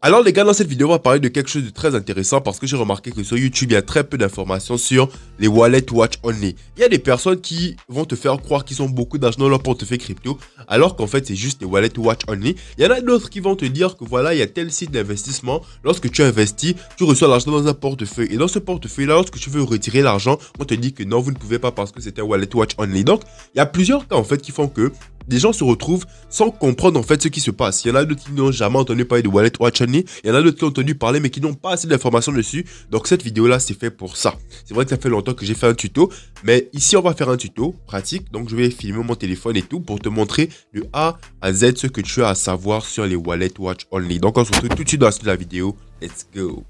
Alors les gars, dans cette vidéo, on va parler de quelque chose de très intéressant parce que j'ai remarqué que sur YouTube, il y a très peu d'informations sur les wallets watch only. Il y a des personnes qui vont te faire croire qu'ils ont beaucoup d'argent dans leur portefeuille crypto alors qu'en fait, c'est juste des wallets watch only. Il y en a d'autres qui vont te dire que voilà, il y a tel site d'investissement. Lorsque tu investis, tu reçois l'argent dans un portefeuille. Et dans ce portefeuille-là, lorsque tu veux retirer l'argent, on te dit que non, vous ne pouvez pas parce que c'est un wallet watch only. Donc, il y a plusieurs cas en fait qui font que des gens se retrouvent sans comprendre en fait ce qui se passe. Il y en a d'autres qui n'ont jamais entendu parler de wallet watch only. Il y en a d'autres qui ont entendu parler mais qui n'ont pas assez d'informations dessus. Donc cette vidéo là c'est fait pour ça. C'est vrai que ça fait longtemps que j'ai fait un tuto. Mais ici on va faire un tuto pratique. Donc je vais filmer mon téléphone et tout pour te montrer de A à Z ce que tu as à savoir sur les wallet watch only. Donc on se retrouve tout de suite dans la vidéo. Let's go.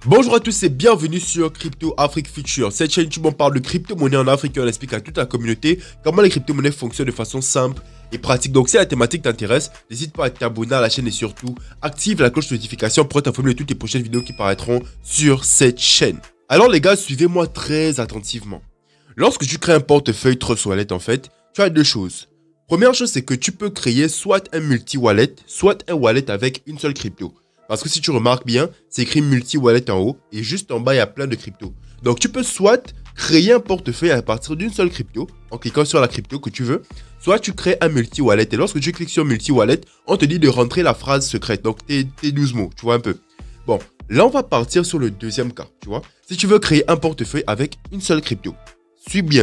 Bonjour à tous et bienvenue sur Crypto Afrique Future. Cette chaîne YouTube on parle de crypto-monnaie en Afrique et on explique à toute la communauté comment les crypto-monnaies fonctionnent de façon simple et pratique. Donc si la thématique t'intéresse, n'hésite pas à t'abonner à la chaîne et surtout active la cloche de notification pour être informé de toutes les prochaines vidéos qui paraîtront sur cette chaîne. Alors les gars, suivez-moi très attentivement. Lorsque tu crées un portefeuille Trust Wallet en fait, tu as deux choses. Première chose, c'est que tu peux créer soit un multi-wallet, soit un wallet avec une seule crypto. Parce que si tu remarques bien, c'est écrit multi-wallet en haut et juste en bas, il y a plein de cryptos. Donc, tu peux soit créer un portefeuille à partir d'une seule crypto en cliquant sur la crypto que tu veux, soit tu crées un multi-wallet. Et lorsque tu cliques sur multi-wallet, on te dit de rentrer la phrase secrète. Donc, tes 12 mots, tu vois un peu. Bon, là, on va partir sur le deuxième cas, tu vois. Si tu veux créer un portefeuille avec une seule crypto,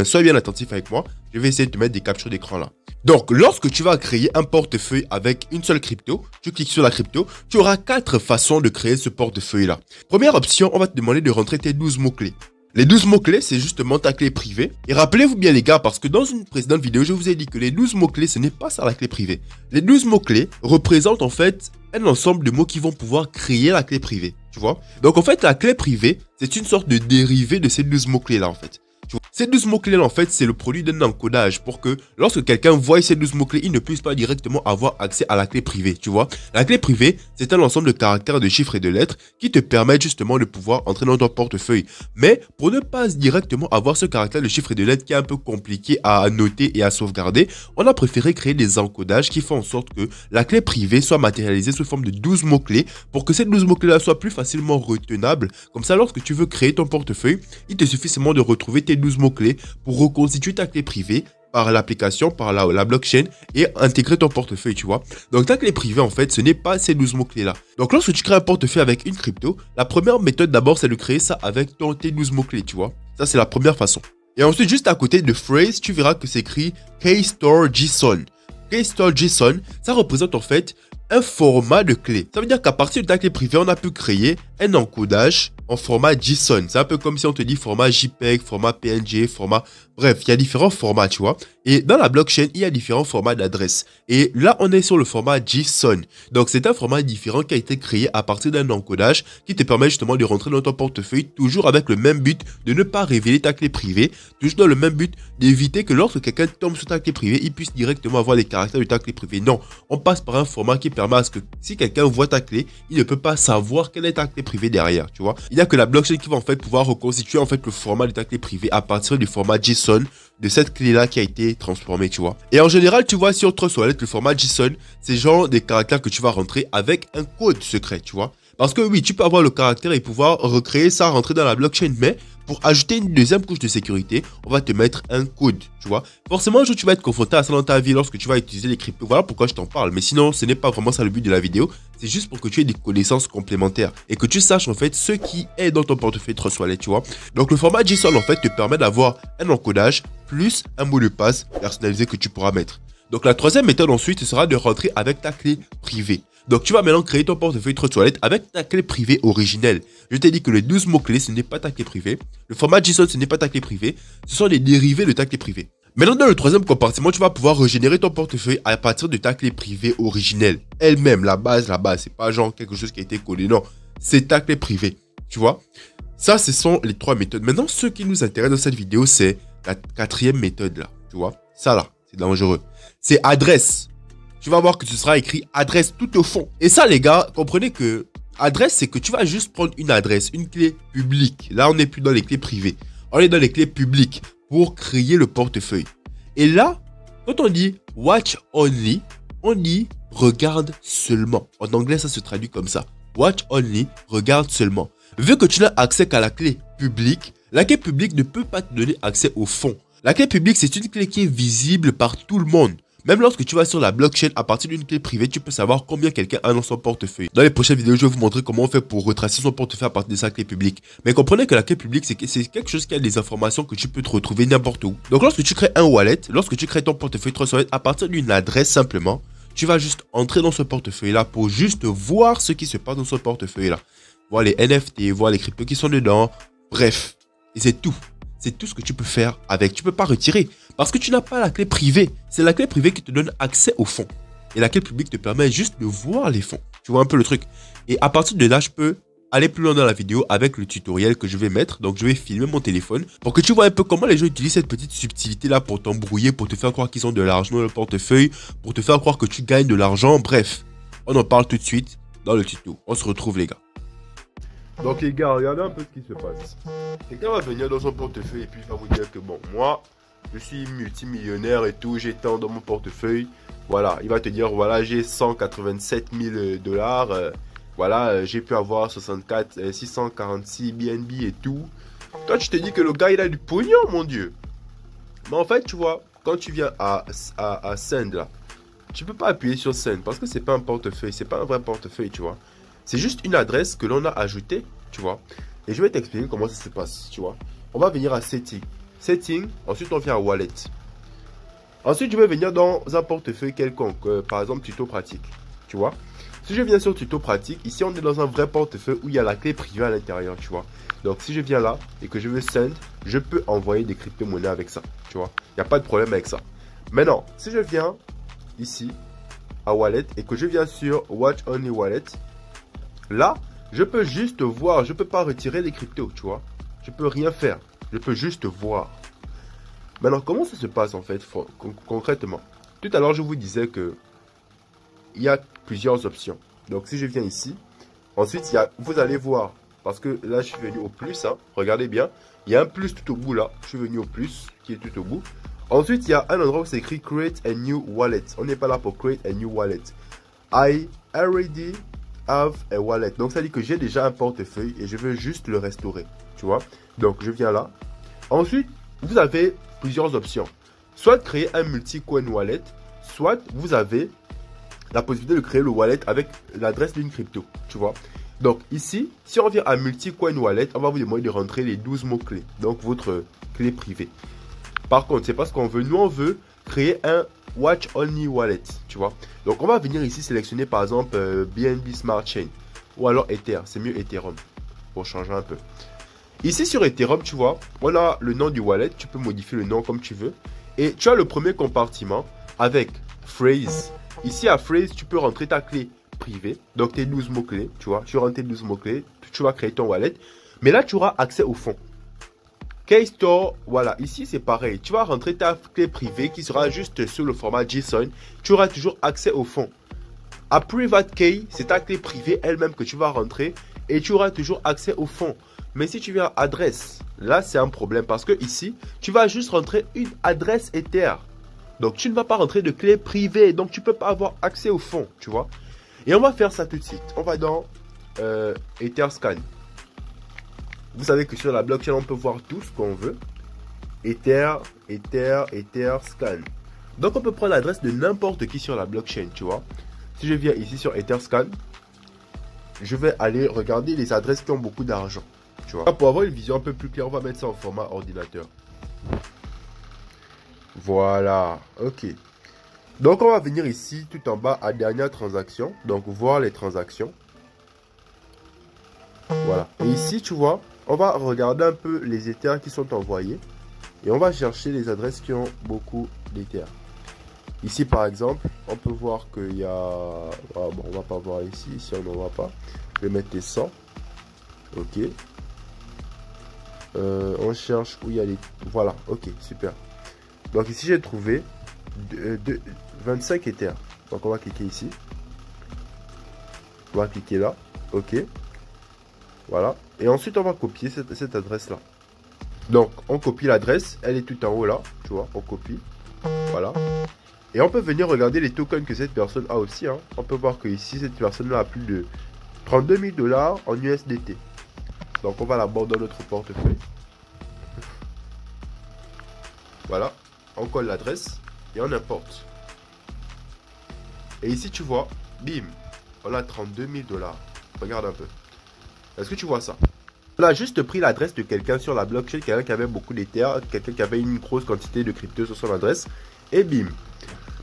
sois bien attentif avec moi. Je vais essayer de te mettre des captures d'écran là. Donc, lorsque tu vas créer un portefeuille avec une seule crypto, tu cliques sur la crypto, tu auras 4 façons de créer ce portefeuille-là. Première option, on va te demander de rentrer tes 12 mots-clés. Les 12 mots-clés, c'est justement ta clé privée. Et rappelez-vous bien les gars, parce que dans une précédente vidéo, je vous ai dit que les 12 mots-clés, ce n'est pas ça la clé privée. Les 12 mots-clés représentent en fait un ensemble de mots qui vont pouvoir créer la clé privée, tu vois. Donc en fait, la clé privée, c'est une sorte de dérivé de ces 12 mots-clés-là en fait. Ces 12 mots-clés, en fait, c'est le produit d'un encodage pour que lorsque quelqu'un voit ces 12 mots-clés, il ne puisse pas directement avoir accès à la clé privée, tu vois. La clé privée, c'est un ensemble de caractères, de chiffres et de lettres qui te permettent justement de pouvoir entrer dans ton portefeuille. Mais pour ne pas directement avoir ce caractère de chiffres et de lettres qui est un peu compliqué à noter et à sauvegarder, on a préféré créer des encodages qui font en sorte que la clé privée soit matérialisée sous forme de 12 mots-clés pour que ces 12 mots-clés-là soient plus facilement retenables. Comme ça, lorsque tu veux créer ton portefeuille, il te suffit seulement de retrouver tes 12 mots-clés pour reconstituer ta clé privée par l'application, par la blockchain et intégrer ton portefeuille, tu vois. Donc ta clé privée, en fait, ce n'est pas ces 12 mots-clés-là. Donc lorsque tu crées un portefeuille avec une crypto, la première méthode d'abord, c'est de créer ça avec tes 12 mots-clés, tu vois. Ça, c'est la première façon. Et ensuite, juste à côté de phrase, tu verras que c'est écrit Keystore JSON. Keystore JSON, ça représente en fait un format de clé. Ça veut dire qu'à partir de ta clé privée, on a pu créer un encodage en format JSON. C'est un peu comme si on te dit format JPEG, format PNG, format... Bref, il y a différents formats, tu vois. Et dans la blockchain, il y a différents formats d'adresse. Et là, on est sur le format JSON. Donc, c'est un format différent qui a été créé à partir d'un encodage qui te permet justement de rentrer dans ton portefeuille, toujours avec le même but de ne pas révéler ta clé privée, toujours dans le même but d'éviter que lorsque quelqu'un tombe sur ta clé privée, il puisse directement avoir les caractères de ta clé privée. Non, on passe par un format qui permet à ce que si quelqu'un voit ta clé, il ne peut pas savoir quelle est ta clé privée derrière, tu vois. Il n'y a que la blockchain qui va en fait pouvoir reconstituer en fait le format de ta clé privée à partir du format JSON de cette clé-là qui a été transformée, tu vois. Et en général, tu vois, sur Trust Wallet, le format JSON, c'est genre des caractères que tu vas rentrer avec un code secret, tu vois. Parce que oui, tu peux avoir le caractère et pouvoir recréer ça, rentrer dans la blockchain, mais pour ajouter une deuxième couche de sécurité, on va te mettre un code, tu vois. Forcément, un jour, tu vas être confronté à ça dans ta vie lorsque tu vas utiliser les cryptos. Voilà pourquoi je t'en parle. Mais sinon, ce n'est pas vraiment ça le but de la vidéo. C'est juste pour que tu aies des connaissances complémentaires et que tu saches en fait ce qui est dans ton portefeuille Trust Wallet, tu vois. Donc, le format JSON, en fait, te permet d'avoir un encodage plus un mot de passe personnalisé que tu pourras mettre. Donc, la troisième méthode ensuite, ce sera de rentrer avec ta clé privée. Donc, tu vas maintenant créer ton portefeuille Trust Wallet avec ta clé privée originelle. Je t'ai dit que les 12 mots-clés, ce n'est pas ta clé privée. Le format JSON, ce n'est pas ta clé privée. Ce sont des dérivés de ta clé privée. Maintenant, dans le troisième compartiment, tu vas pouvoir régénérer ton portefeuille à partir de ta clé privée originelle. Elle-même, la base, c'est pas genre quelque chose qui a été collé. Non, c'est ta clé privée. Tu vois? Ça, ce sont les 3 méthodes. Maintenant, ce qui nous intéresse dans cette vidéo, c'est la 4e méthode là. Tu vois? Ça là, c'est dangereux. C'est adresse. Tu vas voir que ce sera écrit adresse tout au fond. Et ça, les gars, comprenez que Adresse, c'est que tu vas juste prendre une adresse, une clé publique. Là, on n'est plus dans les clés privées. On est dans les clés publiques pour créer le portefeuille. Et là, quand on dit watch only, on dit regarde seulement. En anglais, ça se traduit comme ça. Watch only, regarde seulement. Vu que tu n'as accès qu'à la clé publique, la clé publique ne peut pas te donner accès au fond. La clé publique, c'est une clé qui est visible par tout le monde. Même lorsque tu vas sur la blockchain, à partir d'une clé privée, tu peux savoir combien quelqu'un a dans son portefeuille. Dans les prochaines vidéos, je vais vous montrer comment on fait pour retracer son portefeuille à partir de sa clé publique. Mais comprenez que la clé publique, c'est quelque chose qui a des informations que tu peux te retrouver n'importe où. Donc lorsque tu crées un wallet, lorsque tu crées ton portefeuille Trust Wallet, à partir d'une adresse simplement, tu vas juste entrer dans ce portefeuille-là pour juste voir ce qui se passe dans ce portefeuille-là. Voir les NFT, voir les cryptos qui sont dedans. Bref, et c'est tout. C'est tout ce que tu peux faire avec. Tu ne peux pas retirer parce que tu n'as pas la clé privée. C'est la clé privée qui te donne accès aux fonds. Et la clé publique te permet juste de voir les fonds. Tu vois un peu le truc. Et à partir de là, je peux aller plus loin dans la vidéo avec le tutoriel que je vais mettre. Donc, je vais filmer mon téléphone pour que tu vois un peu comment les gens utilisent cette petite subtilité-là pour t'embrouiller, pour te faire croire qu'ils ont de l'argent dans le portefeuille, pour te faire croire que tu gagnes de l'argent. Bref, on en parle tout de suite dans le tuto. On se retrouve, les gars. Donc les gars, regardez un peu ce qui se passe. Quelqu'un va venir dans son portefeuille et puis il va vous dire que bon, moi, je suis multimillionnaire et tout, j'ai tant dans mon portefeuille. Voilà, il va te dire, voilà, j'ai 187 000 dollars. Voilà, j'ai pu avoir 646 BNB et tout. Toi, tu te dis que le gars, il a du pognon, mon Dieu. Mais en fait, tu vois, quand tu viens à Send, là, tu peux pas appuyer sur Send parce que c'est pas un portefeuille, c'est pas un vrai portefeuille, tu vois. C'est juste une adresse que l'on a ajoutée, tu vois. Et je vais t'expliquer comment ça se passe, tu vois. On va venir à Setting. Setting, ensuite on vient à Wallet. Ensuite, je vais venir dans un portefeuille quelconque, par exemple Tuto Pratique, tu vois. Si je viens sur Tuto Pratique, ici on est dans un vrai portefeuille où il y a la clé privée à l'intérieur, tu vois. Donc si je viens là et que je veux Send, je peux envoyer des crypto-monnaies avec ça, tu vois. Il n'y a pas de problème avec ça. Maintenant, si je viens ici à Wallet et que je viens sur Watch Only Wallet, là, je peux juste voir, je peux pas retirer les cryptos, tu vois. Je peux rien faire, je peux juste voir. Maintenant, comment ça se passe en fait, concrètement? Tout à l'heure, je vous disais que il y a plusieurs options. Donc, si je viens ici, ensuite, vous allez voir, parce que là, je suis venu au plus, hein, regardez bien. Il y a un plus tout au bout là, je suis venu au plus, qui est tout au bout. Ensuite, il y a un endroit où c'est écrit Create a New Wallet. On n'est pas là pour Create a New Wallet. I already have a wallet. Donc ça dit que j'ai déjà un portefeuille et je veux juste le restaurer, tu vois. Donc je viens là. Ensuite, vous avez plusieurs options. Soit créer un multi-coin wallet, soit vous avez la possibilité de créer le wallet avec l'adresse d'une crypto, tu vois. Donc ici, si on vient à multi-coin wallet, on va vous demander de rentrer les 12 mots-clés, donc votre clé privée. Par contre, c'est pas ce qu'on veut. Nous, on veut créer un Watch Only Wallet, tu vois. Donc, on va venir ici sélectionner par exemple BNB Smart Chain ou alors Ether. C'est mieux Ethereum pour changer un peu. Ici sur Ethereum, tu vois, on a le nom du wallet. Tu peux modifier le nom comme tu veux. Et tu as le premier compartiment avec phrase. Ici à phrase, tu peux rentrer ta clé privée. Donc, tes 12 mots-clés, tu vois. Tu rentres tes 12 mots-clés. Tu vas créer ton wallet. Mais là, tu auras accès au fond. Keystore, voilà, ici c'est pareil. Tu vas rentrer ta clé privée qui sera juste sur le format JSON. Tu auras toujours accès au fond. À Private Key, c'est ta clé privée elle-même que tu vas rentrer et tu auras toujours accès au fond. Mais si tu viens à adresse, là c'est un problème parce que ici, tu vas juste rentrer une adresse Ether. Donc tu ne vas pas rentrer de clé privée, donc tu ne peux pas avoir accès au fond, tu vois. Et on va faire ça tout de suite. On va dans Etherscan. Vous savez que sur la blockchain, on peut voir tout ce qu'on veut. Etherscan. Donc, on peut prendre l'adresse de n'importe qui sur la blockchain, tu vois. Si je viens ici sur Etherscan, je vais aller regarder les adresses qui ont beaucoup d'argent, tu vois. Pour avoir une vision un peu plus claire, on va mettre ça en format ordinateur. Voilà, ok. Donc, on va venir ici, tout en bas, à dernière transaction. Donc, voir les transactions. Voilà. Et ici, tu vois, on va regarder un peu les Ethers qui sont envoyés. Et on va chercher les adresses qui ont beaucoup d'Ethers. Ici, par exemple, on peut voir qu'il y a... Ah, bon, on va pas voir ici. Ici, on n'en voit pas. Je vais mettre les 100. Ok. On cherche où il y a les... Voilà, ok, super. Donc ici, j'ai trouvé 25 Ethers. Donc, on va cliquer ici. On va cliquer là. Ok. Voilà. Et ensuite, on va copier cette adresse-là. Donc, on copie l'adresse. Elle est tout en haut là. Tu vois, on copie. Voilà. Et on peut venir regarder les tokens que cette personne a aussi. Hein. On peut voir que ici, cette personne-là a plus de 32 000 $ en USDT. Donc, on va la border dans notre portefeuille. Voilà. On colle l'adresse et on importe. Et ici, tu vois, bim, on a 32 000 $. Regarde un peu. Est-ce que tu vois ça? On a juste pris l'adresse de quelqu'un sur la blockchain, quelqu'un qui avait beaucoup d'Ether, quelqu'un qui avait une grosse quantité de crypto sur son adresse. Et bim.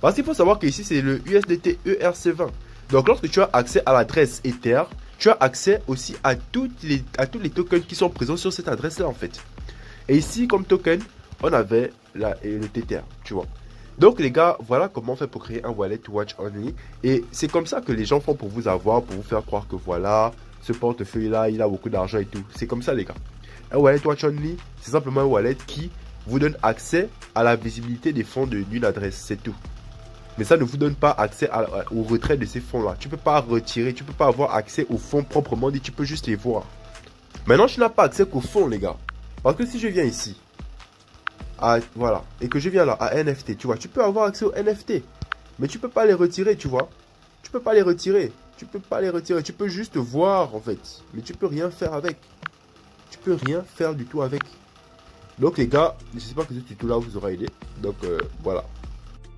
Parce qu'il faut savoir que ici, c'est le USDT ERC20. Donc, lorsque tu as accès à l'adresse Ether, tu as accès aussi à tous les tokens qui sont présents sur cette adresse-là, en fait. Et ici, comme token, on avait le Tether, tu vois. Donc les gars, voilà comment on fait pour créer un wallet watch only. Et c'est comme ça que les gens font pour vous avoir, pour vous faire croire que voilà, ce portefeuille là, il a beaucoup d'argent et tout. C'est comme ça les gars. Un wallet watch only, c'est simplement un wallet qui vous donne accès à la visibilité des fonds d'une adresse, c'est tout. Mais ça ne vous donne pas accès au retrait de ces fonds là. Tu peux pas retirer, tu peux pas avoir accès aux fonds proprement dit, tu peux juste les voir. Maintenant tu n'as pas accès qu'aux fonds les gars. Parce que si je viens ici, voilà, et que je viens là à NFT, tu vois, tu peux avoir accès aux NFT, mais tu peux pas les retirer, tu vois. Tu peux pas les retirer, tu peux juste voir en fait, mais tu peux rien faire avec. Tu peux rien faire du tout avec. Donc les gars, j'espère que ce tuto là vous aura aidé. Donc voilà.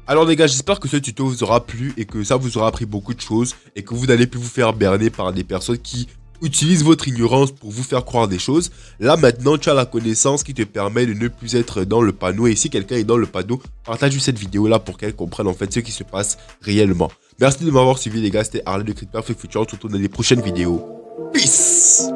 Alors les gars, j'espère que ce tuto vous aura plu et que ça vous aura appris beaucoup de choses et que vous n'allez plus vous faire berner par des personnes qui utilise votre ignorance pour vous faire croire des choses. Là maintenant tu as la connaissance qui te permet de ne plus être dans le panneau. Et si quelqu'un est dans le panneau, partage cette vidéo là pour qu'elle comprenne en fait ce qui se passe réellement. Merci de m'avoir suivi les gars, c'était Harley de Crypto Afrique Future. On se retrouve dans les prochaines vidéos. Peace.